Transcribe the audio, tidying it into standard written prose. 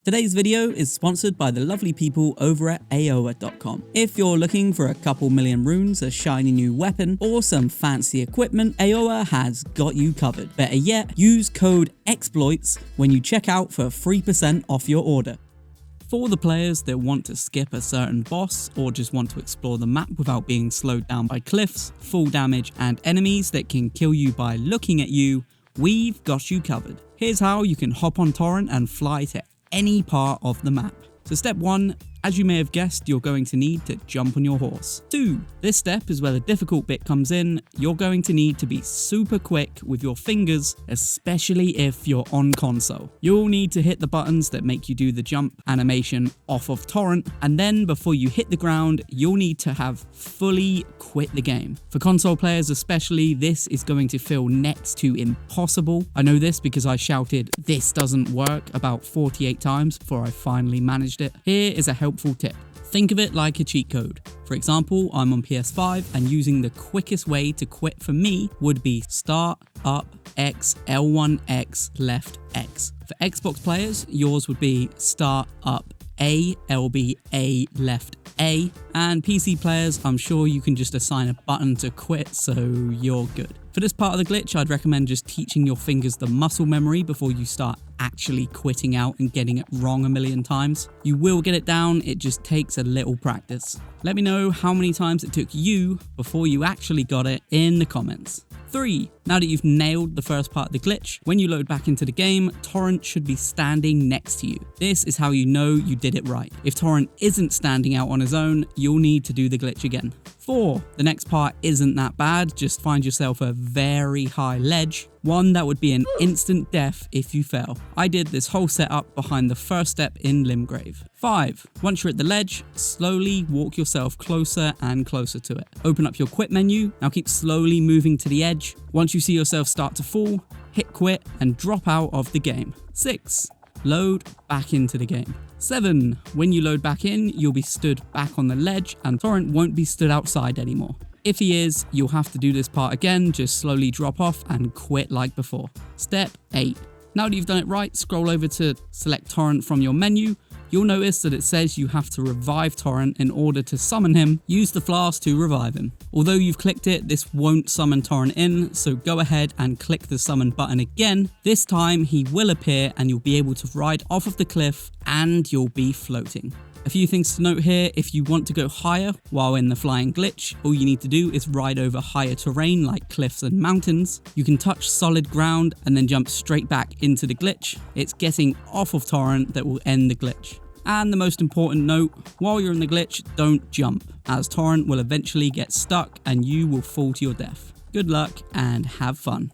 Today's video is sponsored by the lovely people over at Aoa.com. If you're looking for a couple million runes, a shiny new weapon, or some fancy equipment, Aoa has got you covered. Better yet, use code EXPLOITS when you check out for 3% off your order. For the players that want to skip a certain boss or just want to explore the map without being slowed down by cliffs, full damage, and enemies that can kill you by looking at you, we've got you covered. Here's how you can hop on Torrent and fly to any part of the map. So step 1, as you may have guessed, you're going to need to jump on your horse. 2, this step is where the difficult bit comes in. You're going to need to be super quick with your fingers, especially if you're on console. You'll need to hit the buttons that make you do the jump animation off of Torrent, and then before you hit the ground, you'll need to have fully quit the game. For console players especially, this is going to feel next to impossible. I know this because I shouted, "This doesn't work," about 48 times before I finally managed it. Here is a helpful tip. Think of it like a cheat code. For example, I'm on PS5 and using the quickest way to quit for me would be start up X L1 X left X. For Xbox players, yours would be start up A LB A left A, and PC players, I'm sure you can just assign a button to quit, so you're good. For this part of the glitch, I'd recommend just teaching your fingers the muscle memory before you start actually quitting out and getting it wrong a million times. You will get it down, it just takes a little practice. Let me know how many times it took you before you actually got it in the comments. 3. Now that you've nailed the first part of the glitch, when you load back into the game, Torrent should be standing next to you. This is how you know you did it right. If Torrent isn't standing out on his own, you'll need to do the glitch again. 4. The next part isn't that bad, just find yourself a very high ledge, one that would be an instant death if you fell. I did this whole setup behind the first step in Limgrave. 5. Once you're at the ledge, slowly walk yourself closer and closer to it. Open up your quit menu, now keep slowly moving to the edge. Once you see yourself start to fall, hit quit and drop out of the game. 6. Load back into the game. 7. When you load back in, you'll be stood back on the ledge and Torrent won't be stood outside anymore. If he is, you'll have to do this part again, just slowly drop off and quit like before. Step 8. Now that you've done it right, scroll over to select Torrent from your menu. You'll notice that it says you have to revive Torrent in order to summon him. Use the flask to revive him. Although you've clicked it, this won't summon Torrent in, so go ahead and click the summon button again. This time he will appear and you'll be able to ride off of the cliff and you'll be floating. A few things to note here: if you want to go higher while in the flying glitch, all you need to do is ride over higher terrain like cliffs and mountains. You can touch solid ground and then jump straight back into the glitch. It's getting off of Torrent that will end the glitch. And the most important note, while you're in the glitch, don't jump, as Torrent will eventually get stuck and you will fall to your death. Good luck and have fun.